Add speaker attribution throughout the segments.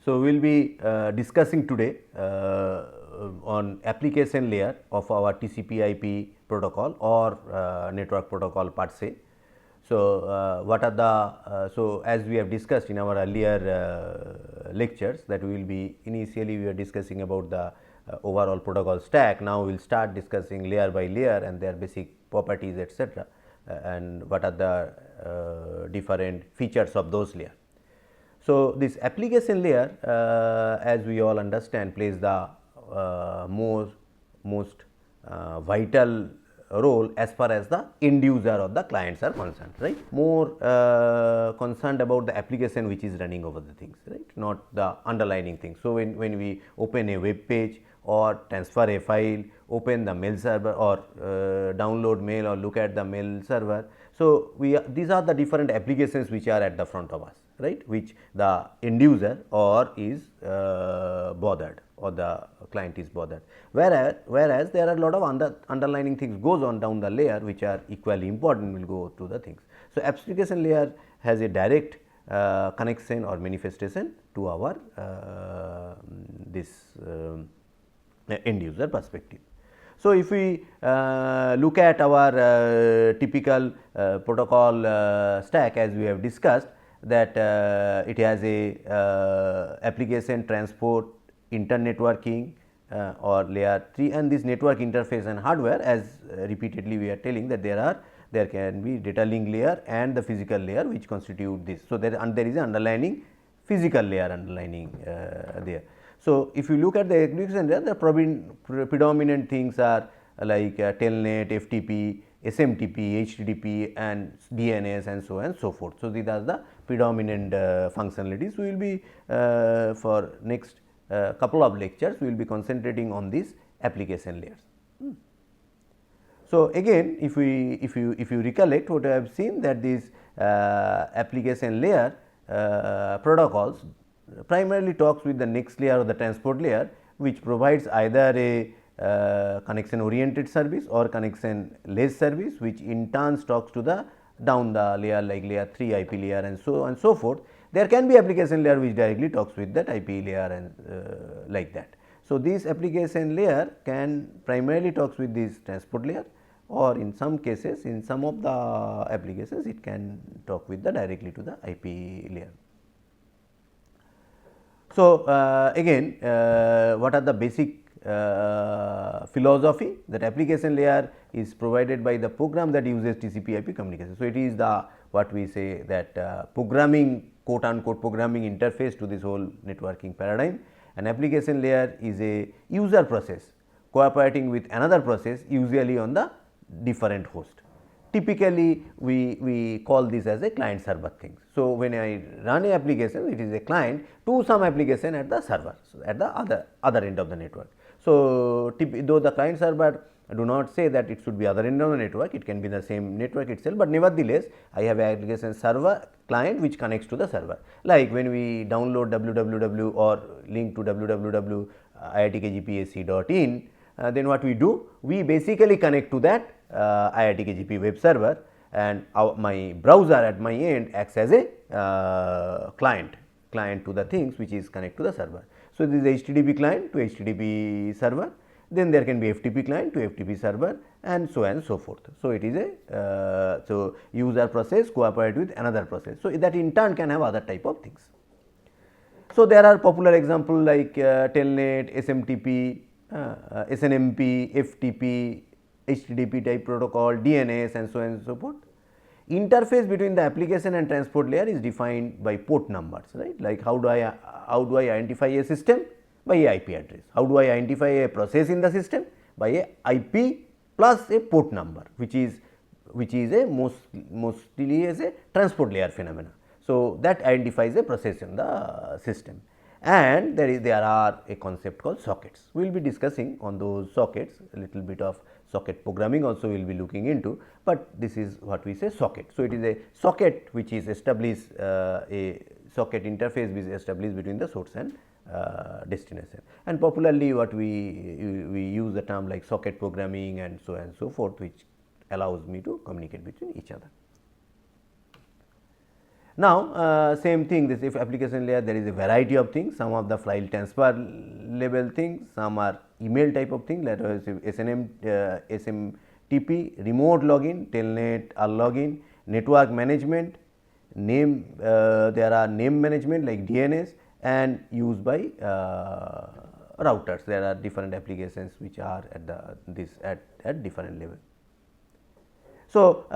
Speaker 1: So, we will be discussing today on application layer of our TCP IP protocol or network protocol per se. So, what are the so as we have discussed in our earlier lectures that we will be initially we are discussing about the overall protocol stack. Now, we will start discussing layer by layer and their basic properties etc., and what are the different features of those layers. So, this application layer as we all understand plays the most vital role as far as the end user or the clients are concerned, right. More concerned about the application which is running over the things, right, not the underlying things. So, when we open a web page or transfer a file, open the mail server or download mail or look at the mail server. So, these are the different applications which are at the front of us, right, which the end user or is bothered or the client is bothered. Whereas there are a lot of underlying things goes on down the layer which are equally important, we will go through the things. So, application layer has a direct connection or manifestation to our this end user perspective. So, if we look at our typical protocol stack as we have discussed, that it has a application transport, internetworking or layer 3, and this network interface and hardware, as repeatedly we are telling that there can be data link layer and the physical layer which constitute this. So, there is an underlying physical layer underlining there. So, if you look at the application layer, the predominant things are like Telnet, FTP, SMTP, HTTP and DNS and so on and so forth. So, these are the predominant functionalities. We will be for next couple of lectures, we will be concentrating on these application layers. So, again if you recollect what I have seen, that these application layer protocols primarily talks with the next layer or the transport layer, which provides either a connection oriented service or connection less service, which in turn talks to the down the layer like layer 3 IP layer and so on and so forth. There can be application layer which directly talks with that IP layer and like that. So, this application layer can primarily talks with this transport layer, or in some cases in some of the applications it can talk with the directly to the IP layer. So, again what are the basic philosophy, that application layer is provided by the program that uses TCP IP communication. So, it is the what we say that programming quote unquote programming interface to this whole networking paradigm. An application layer is a user process cooperating with another process, usually on the different host. Typically, we call this as a client server things. So, when I run a application, it is a client to some application at the server, so at the other end of the network. So, though the client server do not say that it should be other end of the network, it can be the same network itself, but nevertheless I have application server client which connects to the server. Like when we download www or link to www.iitkgpac.in, then what we do? We basically connect to that IITKGP web server, and my browser at my end acts as a client to the things which is connect to the server. So, this is HTTP client to HTTP server, then there can be FTP client to FTP server and so on and so forth. So, it is a so user process cooperate with another process. So, that in turn can have other type of things. So, there are popular example like Telnet, SMTP, SNMP, FTP, HTTP type protocol, DNS and so on and so forth. Interface between the application and transport layer is defined by port numbers, right. Like how do I identify a system? By a IP address. How do I identify a process in the system? By a IP plus a port number, which is a mostly as a transport layer phenomena. So, that identifies a process in the system, and there are a concept called sockets. We will be discussing on those sockets, a little bit of socket programming also we will be looking into, but this is what we say socket. So, it is a socket which is established a socket interface which is established between the source and destination, and popularly what we use the term like socket programming and so on and so forth, which allows me to communicate between each other. Now, same thing, this if application layer, there is a variety of things, some of the file transfer level things, some are email type of thing, let us SMTP, remote login, Telnet, login, network management, name, there are name management like DNS and used by routers. There are different applications which are at the at different level. So,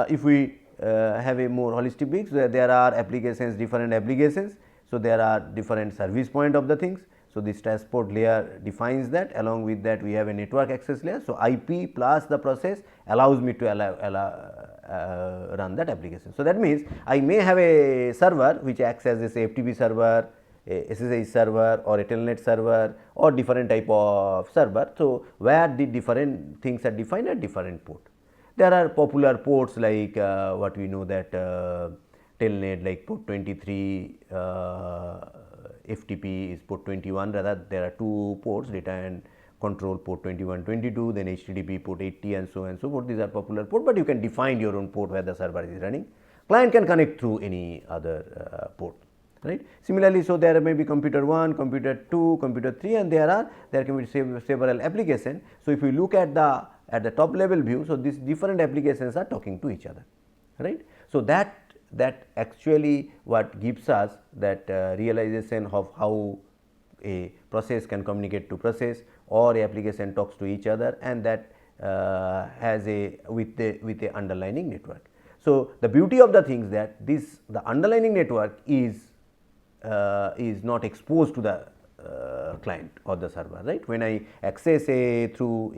Speaker 1: if we have a more holistic view, so there are applications, different applications. So, there are different service point of the things. So, this transport layer defines that, along with that we have a network access layer. So, IP plus the process allows me to run that application. So, that means I may have a server which acts as a FTP server, a SSH server or a Telnet server or different type of server. So, where the different things are defined at different port. There are popular ports like what we know that Telnet like port 23, FTP is port 21, rather there are two ports, data and control port 21, 22, then HTTP port 80 and so on and so forth. These are popular port, but you can define your own port where the server is running. Client can connect through any other port. Right. Similarly, so there may be computer 1, computer 2, computer 3 and there can be several applications. So, if you look at the top level view, so these different applications are talking to each other, right. So, that actually what gives us that realization of how a process can communicate to process or a application talks to each other, and that has a with a underlying network. So, the beauty of the things that the underlying network is not exposed to the client or the server, right. When I access through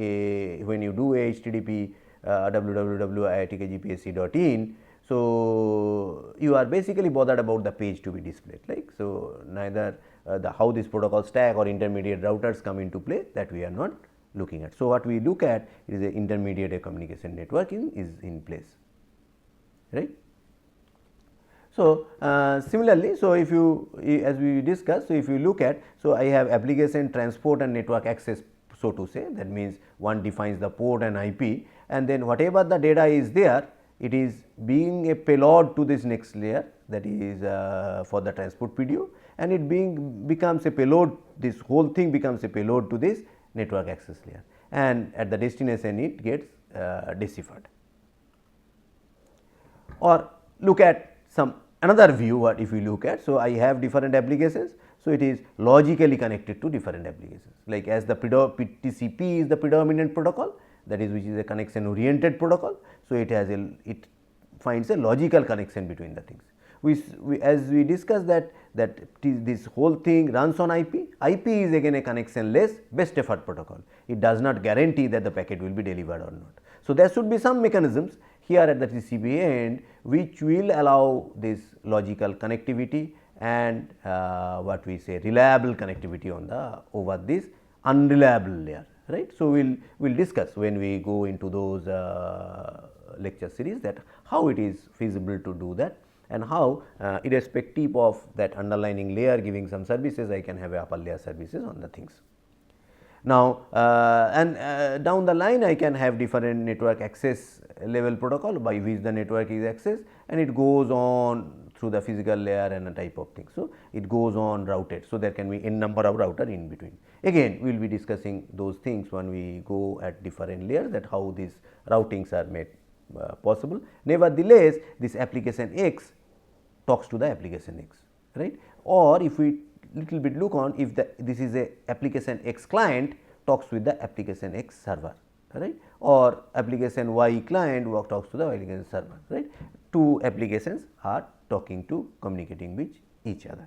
Speaker 1: when you do a HTTP www.iitkgpsc.in, so you are basically bothered about the page to be displayed, like. So, neither how this protocol stack or intermediate routers come into play, that we are not looking at. So, what we look at is a intermediate communication networking is in place, right. So, similarly, so if you as we discussed, so if you look at, so I have application transport and network access, so to say, that means one defines the port and IP, and then whatever the data is there, it is being a payload to this next layer, that is for the transport PDO, and it becomes a payload, this whole thing becomes a payload to this network access layer, and at the destination it gets deciphered. Or look at some another view, what if we look at, so I have different applications. So, it is logically connected to different applications, like as the TCP is the predominant protocol, that is which is a connection oriented protocol. So, it finds a logical connection between the things. As we discussed that this whole thing runs on IP. IP is again a connectionless best effort protocol. It does not guarantee that the packet will be delivered or not. So, there should be some mechanisms here at the TCP end which will allow this logical connectivity and what we say reliable connectivity on the over this unreliable layer, right. So, we will discuss when we go into those lecture series that how it is feasible to do that, and how irrespective of that underlying layer giving some services, I can have a upper layer services on the things. Now, down the line I can have different network access level protocol by which the network is accessed, and it goes on through the physical layer and a type of thing. So, it goes on routed. So, there can be n number of router in between. Again, we will be discussing those things when we go at different layers, that how these routings are made possible. Nevertheless, this application X talks to the application X, right. Or if we little bit look on, if this is a application X client talks with the application X server, right, or application Y client talks to the application server, right. Two applications are talking to communicating with each other.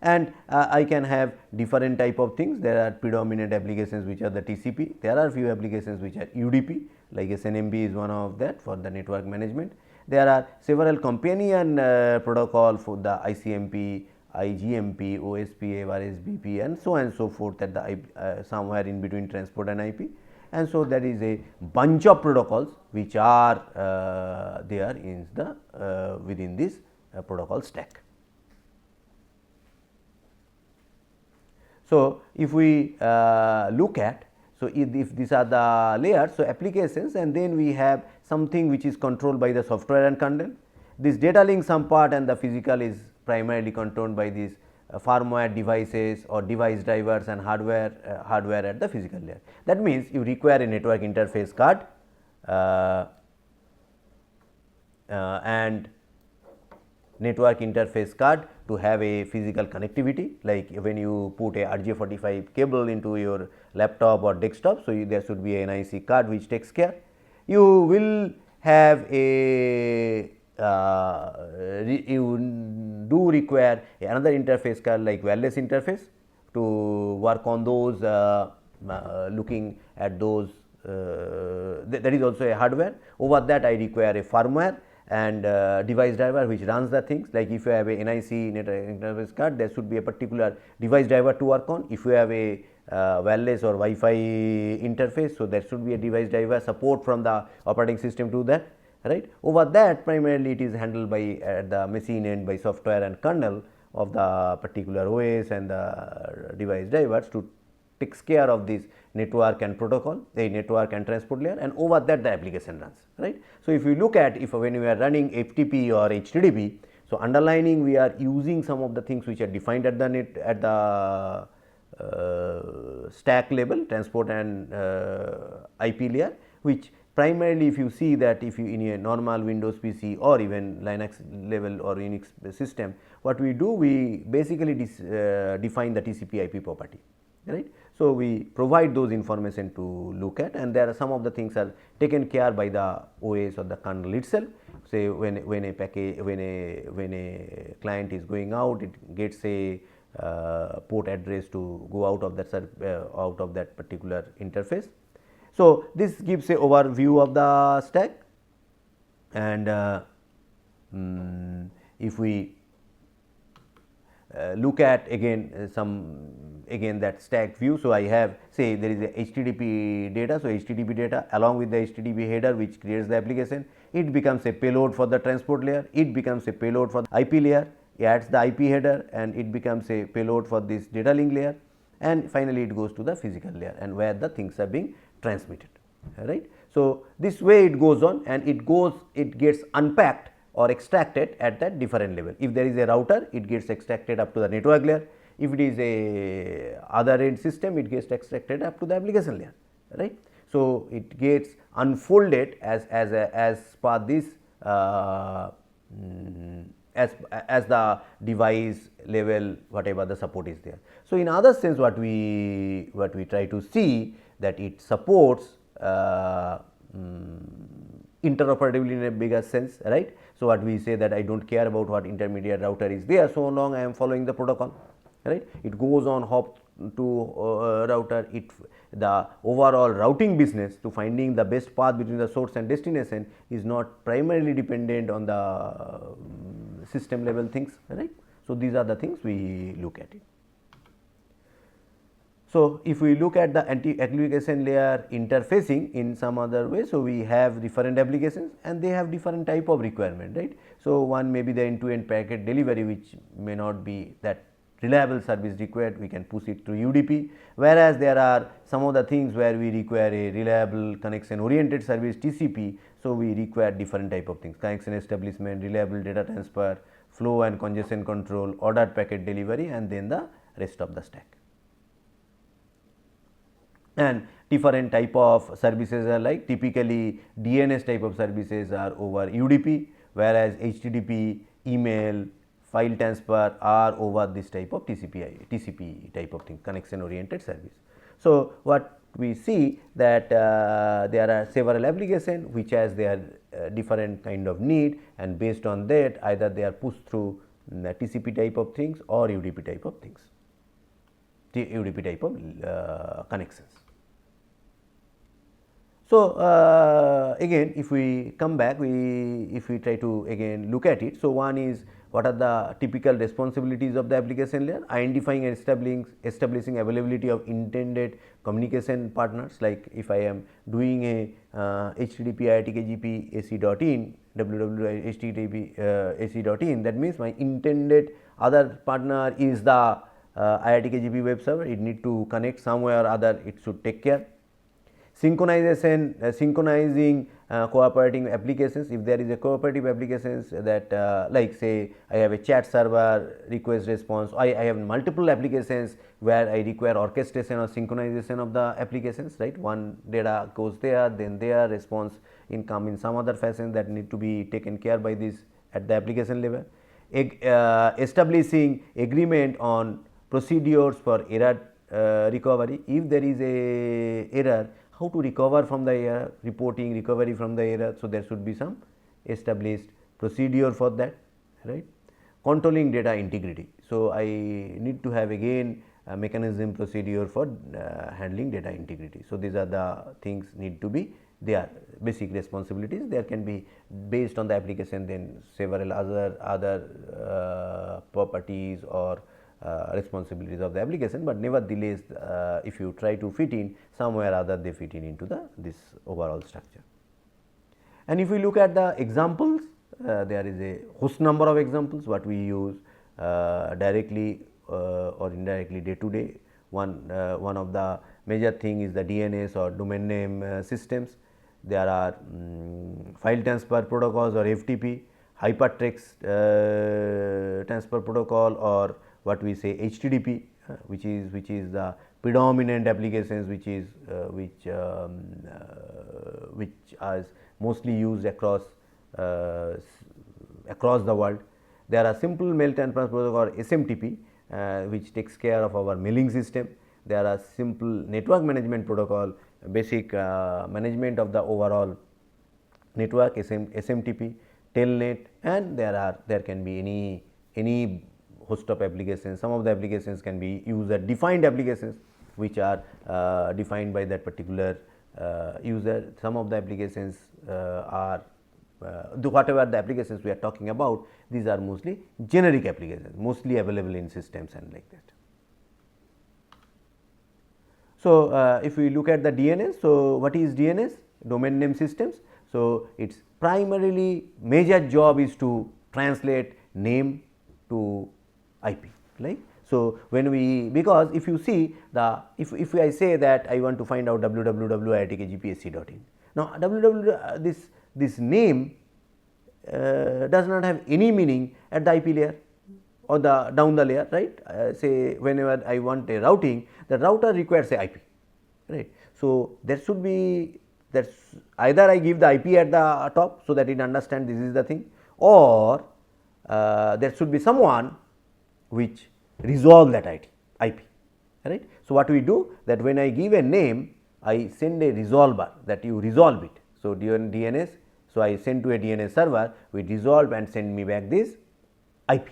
Speaker 1: And I can have different type of things. There are predominant applications which are the TCP. There are few applications which are UDP, like SNMP is one of that for the network management. There are several companion protocol for the ICMP, IGMP, OSPF, RSVP and so on and so forth at the somewhere in between transport and IP. And so, there is a bunch of protocols which are there in the within this protocol stack. So, if we look at, So, if these are the layers, so applications, and then we have something which is controlled by the software and kernel. This data link some part, and the physical is primarily controlled by these firmware devices or device drivers and hardware at the physical layer. That means, you require a network interface card and network interface card to have a physical connectivity, like when you put a RJ45 cable into your laptop or desktop. So, there should be an NIC card which takes care. You will have a you do require another interface card like wireless interface to work on those looking at those that is also a hardware. Over that, I require a firmware and device driver which runs the things, like if you have a NIC network interface card, there should be a particular device driver to work on. If you have a wireless or Wi-Fi interface, so there should be a device driver support from the operating system to that, right. Over that, primarily it is handled by at the machine end by software and kernel of the particular OS and the device drivers to takes care of this network and protocol, the network and transport layer, and over that the application runs, right. So, if you look at when we are running FTP or HTTP, so underlining we are using some of the things which are defined at the stack level, transport and IP layer, which primarily if you see that if you in a normal Windows PC or even Linux level or Unix system, what we do, we basically define the TCP IP property, right. So, we provide those information to look at, and there are some of the things are taken care by the OS or the kernel itself. Say when a package, when a client is going out, it gets a port address to go out of that particular interface. So, this gives a overview of the stack, and if we look at again that stack view. So, I have, say there is a HTTP data. So, HTTP data along with the HTTP header which creates the application, it becomes a payload for the transport layer, it becomes a payload for the IP layer, it adds the IP header, and it becomes a payload for this data link layer, and finally, it goes to the physical layer and where the things are being transmitted, right. So, this way it goes on, and it gets unpacked or extracted at that different level. If there is a router, it gets extracted up to the network layer. If it is a other end system, it gets extracted up to the application layer, right. So, it gets unfolded as per this as the device level, whatever the support is there. So, in other sense, what we try to see that it supports interoperability in a bigger sense, right. So, what we say that I do not care about what intermediate router is there, so long I am following the protocol, right. It goes on hop to router, the overall routing business to finding the best path between the source and destination is not primarily dependent on the system level things, right. So, these are the things we look at it. So, if we look at the application layer interfacing in some other way, so we have different applications and they have different type of requirement, right. So, one may be the end-to-end packet delivery, which may not be that reliable service required, we can push it through UDP, whereas there are some of the things where we require a reliable connection oriented service TCP. So, we require different type of things, connection establishment, reliable data transfer, flow and congestion control, ordered packet delivery, and then the rest of the stack. And different type of services are like typically DNS type of services are over UDP, whereas HTTP, email, file transfer are over this type of TCP type of thing, connection oriented service. So, what we see that there are several applications which has their different kind of need, and based on that either they are pushed through TCP type of things or UDP type of things, UDP type of connections. So, again if we come back, if we try to again look at it. So, one is what are the typical responsibilities of the application layer, identifying and establishing availability of intended communication partners, like if I am doing a HTTP iitkgp ac.in www http ac.in, that means my intended other partner is the iitkgp web server, it need to connect somewhere or other, it should take care. Synchronization, synchronizing cooperating applications. If there is a cooperative applications that like say I have a chat server request response, I have multiple applications where I require orchestration or synchronization of the applications, right. One data goes there, then their response come in some other fashion that need to be taken care by this at the application level. Establishing agreement on procedures for error recovery. If there is a error, how to recover from the error, reporting recovery from the error. So, there should be some established procedure for that, right. Controlling data integrity. So, I need to have again a mechanism procedure for handling data integrity. So, these are the things need to be there, basic responsibilities. There can be based on the application, then several other properties or responsibilities of the application, but nevertheless if you try to fit in somewhere or other, they fit in into this overall structure. And if we look at the examples, there is a host number of examples what we use directly or indirectly day to day. One of the major thing is the DNS or domain name systems. There are file transfer protocols or FTP, hypertext transfer protocol, or what we say HTTP, which is the predominant applications which is which is mostly used across the world. There are simple mail transfer protocol or SMTP, which takes care of our mailing system. There are simple network management protocol, basic management of the overall network, SMTP, Telnet, and there can be any host of applications. Some of the applications can be user defined applications which are defined by that particular user. Some of the applications are whatever the applications we are talking about, these are mostly generic applications, mostly available in systems and like that. So, if we look at the DNS, so what is DNS? Domain name systems. So, its primarily major job is to translate name to IP, right. So, when we, because if you see the if I say that I want to find out www.iitkgpsc.in, now this name does not have any meaning at the IP layer or the down the layer, right. Say whenever I want a routing, the router requires a IP, right. So, there should be either I give the IP at the top, so that it understands this is the thing, or there should be someone which resolve that IP, right. So, what we do that when I give a name, I send a resolver that you resolve it. So, during DNS, so I send to a DNS server, we resolve and send me back this IP,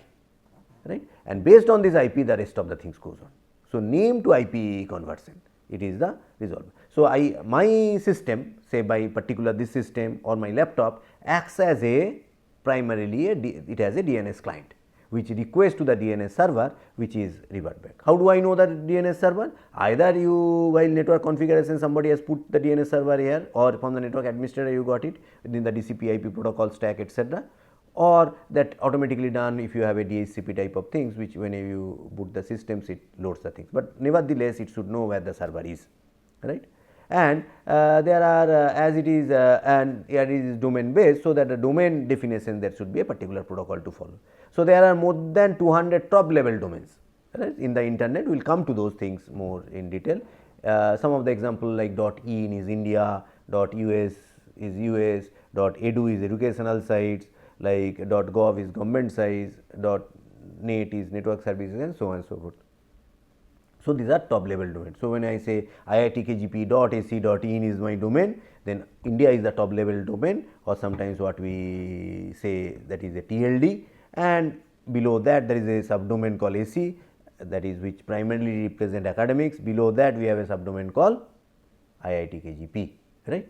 Speaker 1: right, and based on this IP the rest of the things goes on. So, name to IP conversion, it is the resolver. So, my system, say by particular this system or my laptop, acts as a primarily it has a DNS client which requests to the DNS server, which is revert back. How do I know that DNS server? Either you, while network configuration, somebody has put the DNS server here, or from the network administrator you got it within the DCP IP protocol stack, etc., or that automatically done if you have a DHCP type of things, which when you boot the systems it loads the things, but nevertheless it should know where the server is, right. And there are as it is and here it is domain based, so that the domain definition there should be a particular protocol to follow. So, there are more than 200 top level domains, right, in the internet. We will come to those things more in detail. Some of the example like .in is India, .us is US, .edu is educational sites, like .gov is government sites, .net is network services, and so on and so forth. So, these are top level domains. So, when I say iitkgp.ac.in is my domain, then India is the top level domain, or sometimes what we say that is a TLD, and below that there is a subdomain called AC, that is which primarily represent academics. Below that we have a subdomain called IITKGP, right.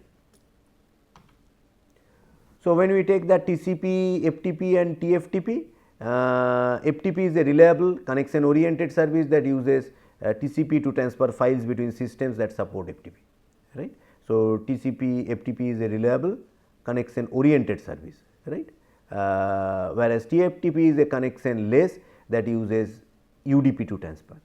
Speaker 1: So, when we take that TCP, FTP and TFTP, FTP is a reliable connection oriented service that uses TCP to transfer files between systems that support FTP, right. So, TCP, FTP is a reliable connection oriented service, right, whereas TFTP is a connection less that uses UDP to transfer.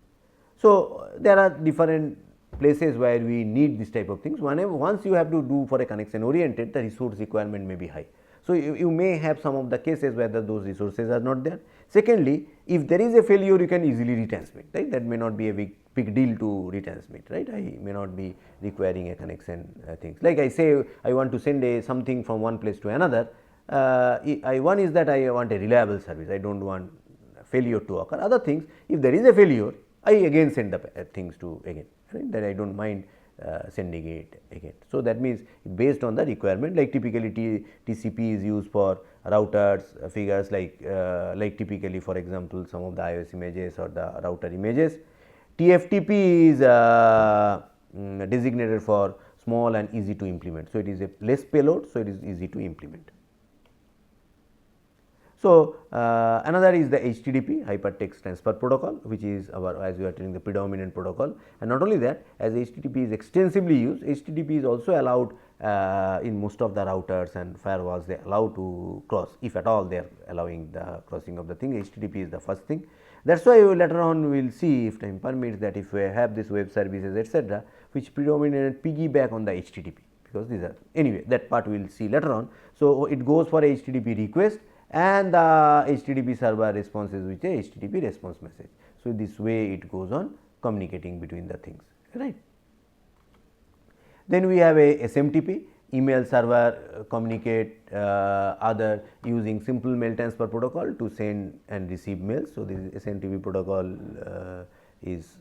Speaker 1: So, there are different places where we need this type of things. Once you have to do for a connection oriented, the resource requirement may be high. So, you may have some of the cases where those resources are not there. Secondly, if there is a failure, you can easily retransmit, right. That may not be a big deal to retransmit, right. I may not be requiring a connection things. Like I say, I want to send something from one place to another. One is that I want a reliable service, I do not want failure to occur. Other things, if there is a failure, I again send the things to again, right, that I do not mind sending it again. So, that means based on the requirement, like typically TCP is used for routers figures, like typically for example, some of the iOS images or the router images. TFTP is designated for small and easy to implement. So, it is a less payload, so it is easy to implement. So, another is the HTTP, Hypertext Transfer Protocol, which is our, as we are telling, the predominant protocol. And not only that, as HTTP is extensively used, HTTP is also allowed in most of the routers and firewalls. They allow to cross, if at all they are allowing the crossing of the thing. HTTP is the first thing. That is why later on we will see, if time permits, that if we have this web services etc., which predominantly piggyback on the HTTP, because these are, anyway, that part we will see later on. So, it goes for HTTP request, and the HTTP server responses with a HTTP response message. So, this way it goes on communicating between the things, right. Then we have a SMTP, email server communicate other using simple mail transfer protocol to send and receive mails. So, this SMTP protocol is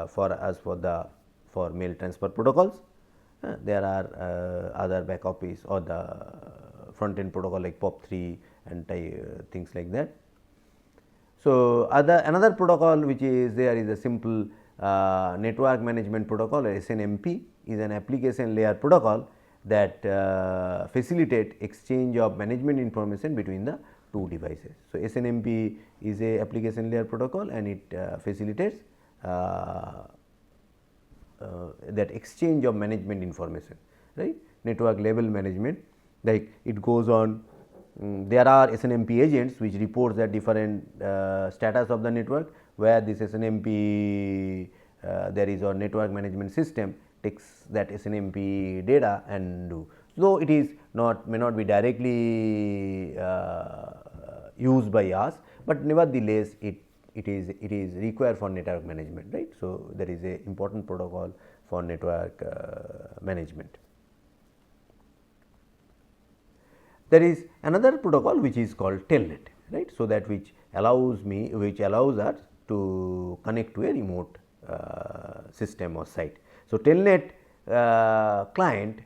Speaker 1: for us for mail transfer protocols. There are other backups or the front end protocol like POP3 and things like that. So, another protocol which is there is a simple network management protocol, or SNMP, is an application layer protocol that facilitate exchange of management information between the two devices. So, SNMP is a application layer protocol, and it facilitates that exchange of management information, right, network level management. Like it goes on, there are SNMP agents which reports the different status of the network, where this SNMP there is our network management system takes that SNMP data and do. So, it is may not be directly used by us, but nevertheless it is required for network management, right. So, there is a important protocol for network management. There is another protocol which is called Telnet, right. So, that which allows us to connect to a remote system or site. So, Telnet client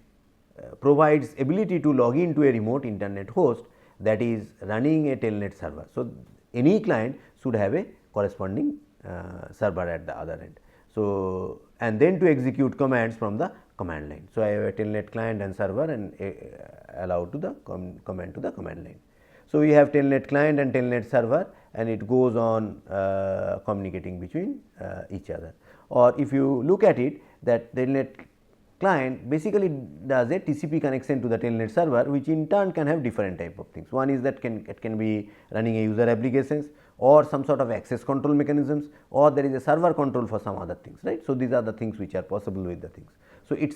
Speaker 1: provides ability to log into a remote internet host that is running a Telnet server. So, any client should have a corresponding server at the other end. So, and then to execute commands from the command line. So, I have a Telnet client and server, and allow to the command to the command line. So, we have Telnet client and Telnet server, and it goes on communicating between each other. Or if you look at it, that Telnet client basically does a TCP connection to the Telnet server, which in turn can have different type of things. One is that it can be running a user applications, or some sort of access control mechanisms, or there is a server control for some other things, right. So, these are the things which are possible with the things. So, it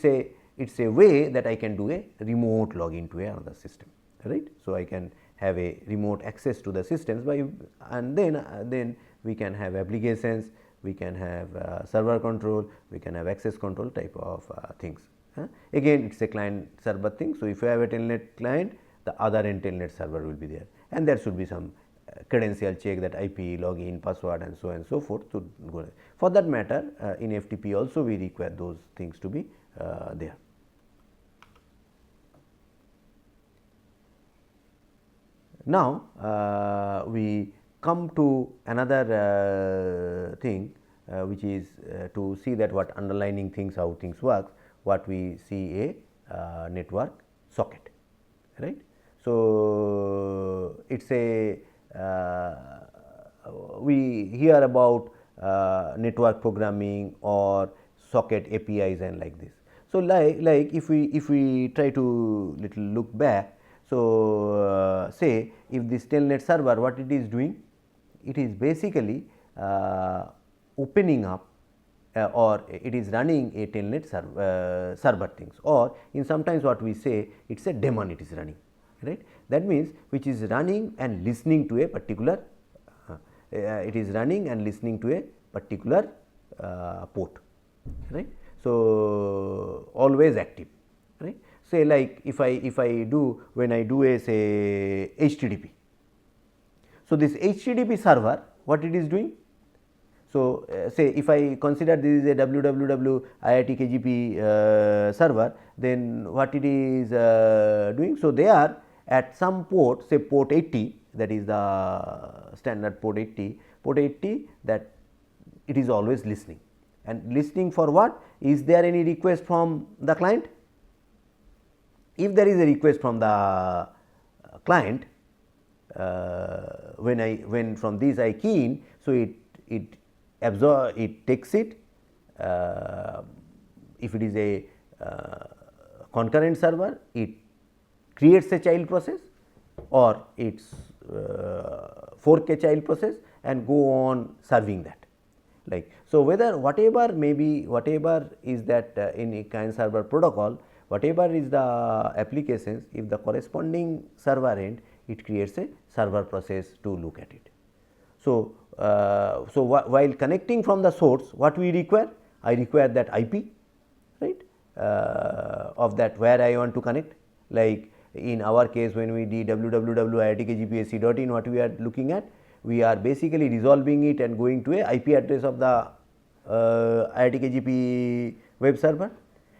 Speaker 1: is a way that I can do a remote login to another system, right. So, I can have a remote access to the systems by, and then we can have applications, we can have server control, we can have access control type of things. Again, it is a client server thing. So, if you have a Telnet client, the other end Telnet server will be there, and there should be some credential check, that IP, login, password, and so on and so forth. So, for that matter, in FTP also we require those things to be there. Now, we come to another thing which is to see that what underlining things, how things work, what we see a network socket, right. So, it is a we hear about network programming or socket APIs and like this. So, like if we try to little look back. So, say if this Telnet server, what it is doing, it is basically opening up or it is running a telnet server things, or in sometimes what we say it is a daemon it is running, right. That means which is running and listening to a particular it is running and listening to a particular port, right. So, always active, right. Say like if I do when I do a say HTTP. So, this HTTP server what it is doing? So, say if I consider this is a www IIT KGP server, then what it is doing? So, they are at some port, say port 80, that is the standard port 80 that it is always listening, and listening for what? Is there any request from the client? If there is a request from the client, when from this I key in, so it absorb, it takes it. If it is a concurrent server, it creates a child process, or it's fork a child process and go on serving that. Like so, whether whatever maybe whatever is that in a client server protocol, whatever is the applications, if the corresponding server end, it creates a server process to look at it. So, while connecting from the source, what we require? I require that IP, right, of that where I want to connect. Like in our case, when we did www.iitkgp.ac.in, what we are looking at? We are basically resolving it and going to a IP address of the IIT KGP web server,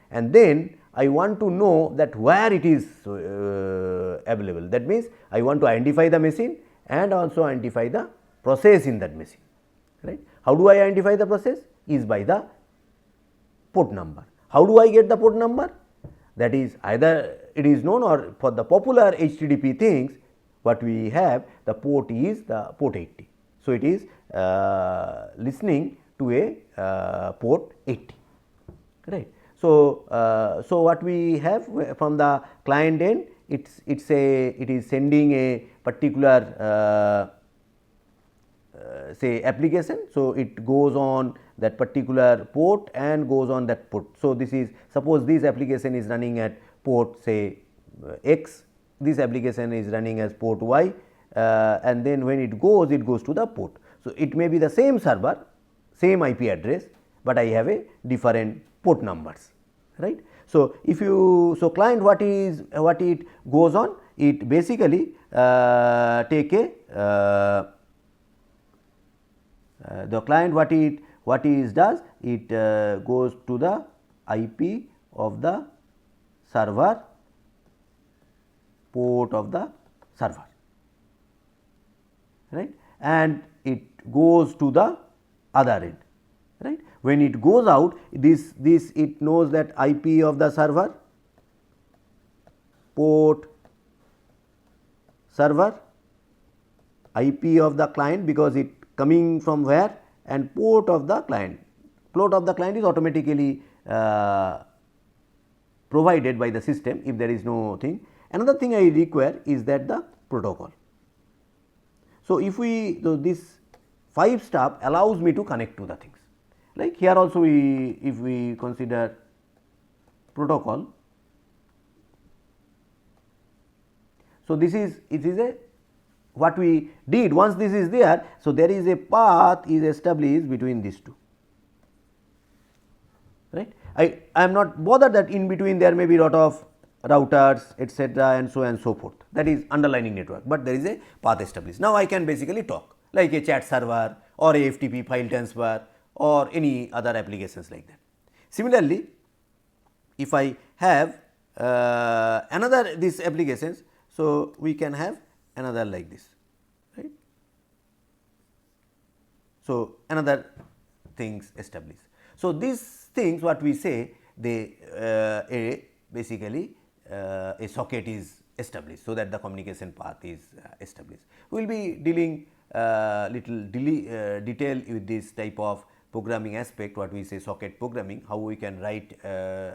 Speaker 1: and then I want to know that where it is available. That means, I want to identify the machine and also identify the process in that machine, right. How do I identify the process? Is by the port number. How do I get the port number? That is either it is known, or for the popular HTTP things what we have, the port is the port 80. So, it is listening to a port 80, right. So, so what we have from the client end, it is sending a particular say application. So, it goes on that particular port and goes on that port. So, this is suppose this application is running at port say X, this application is running as port Y, and then when it goes to the port. So, it may be the same server, same IP address, but I have a different port numbers, right. So, if you client what it goes on, it basically take a the client what it does, it goes to the IP of the server, port of the server, right, and it goes to the other end, right. When it goes out, this it knows that IP of the server, port server, IP of the client, because it coming from where, and port of the client. Port of the client is automatically provided by the system if there is no thing. Another thing I require is that the protocol. So, if we this 5 step allows me to connect to the things, like here also if we consider protocol. So, this is a what we did once this is there. So, there is a path is established between these two, right. I am not bothered that in between there may be lot of routers etc. and so forth, that is underlining network, but there is a path established. Now, I can basically talk like a chat server or a FTP file transfer or any other applications like that. Similarly, if I have another these applications, so we can have another like this, right. So, another things established. So, these things what we say, they basically a socket is established, so that the communication path is established. We will be dealing little detail with this type of programming aspect, what we say socket programming, how we can write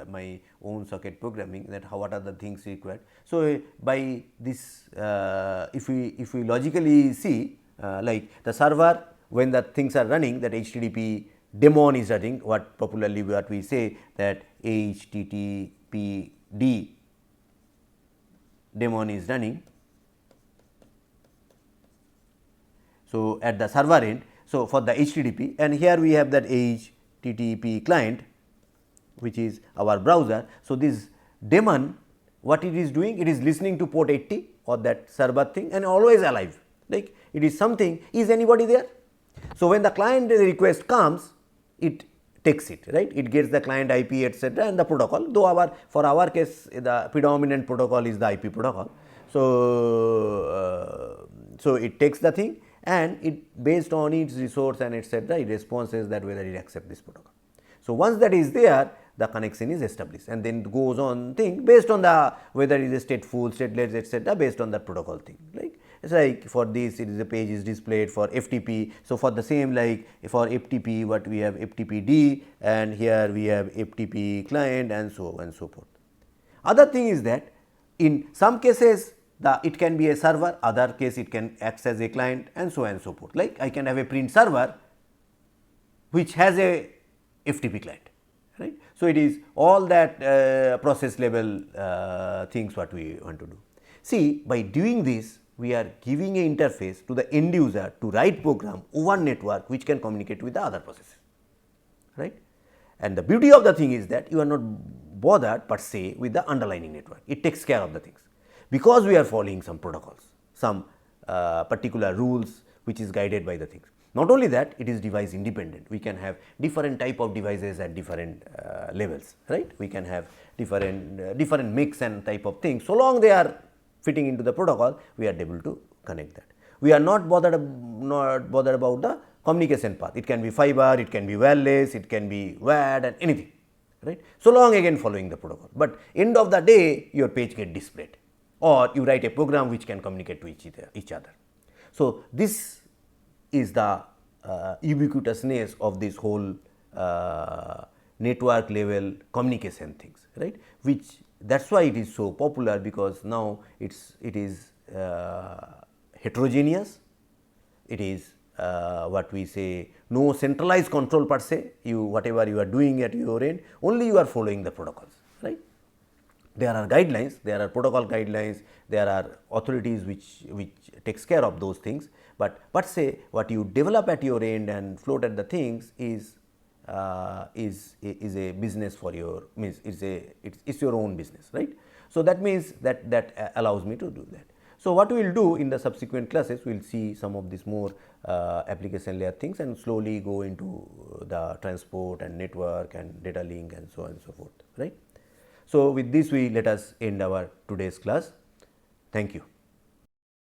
Speaker 1: my own socket programming, that what are the things required. So, by this if we logically see like the server, when the things are running, that HTTP daemon is running, what popularly what we say that HTTPD daemon is running. So, at the server end, so for the HTTP, and here we have that HTTP client which is our browser. So, this daemon, what it is doing? It is listening to port 80 or that server thing and always alive, like it is something, is anybody there? So, when the client request comes, it takes it, right, it gets the client IP etc., and the protocol, though for our case the predominant protocol is the IP protocol. So, so it takes the thing and it based on its resource and etc., it responses that whether it accepts this protocol. So, once that is there, the connection is established and then goes on thing based on the whether it is stateful, stateless etc., based on that protocol thing. Like it's like for this it is a page is displayed for FTP. So, for the same like for FTP what we have FTPD and here we have FTP client and so on and so forth. Other thing is that in some cases it can be a server, other case it can act as a client and so on and so forth. Like I can have a print server which has a FTP client, right. So, it is all that process level things what we want to do. See, by doing this we are giving a interface to the end user to write program over network which can communicate with the other processes, right. And the beauty of the thing is that you are not bothered per se with the underlying network, it takes care of the things, because we are following some protocols, some particular rules which is guided by the things. Not only that, it is device independent, we can have different type of devices at different levels, right. We can have different mix and type of things, so long they are fitting into the protocol, we are able to connect that. We are not bothered about the communication path, it can be fiber, it can be wireless, it can be WAD and anything, right. So long again following the protocol, but end of the day your page get displayed or you write a program which can communicate to each other. So, this is the ubiquitousness of this whole network level communication things, right, which that is why it is so popular, because now it is heterogeneous, it is what we say no centralized control per se, you whatever you are doing at your end, only you are following the protocols, right. There are guidelines, there are protocol guidelines, there are authorities which takes care of those things, but say what you develop at your end and float at the things is a business for your means it's your own business, right. So, that means that allows me to do that. So, what we will do in the subsequent classes, we will see some of these more application layer things and slowly go into the transport and network and data link and so on and so forth, right. So, with this let us end our today's class. Thank you.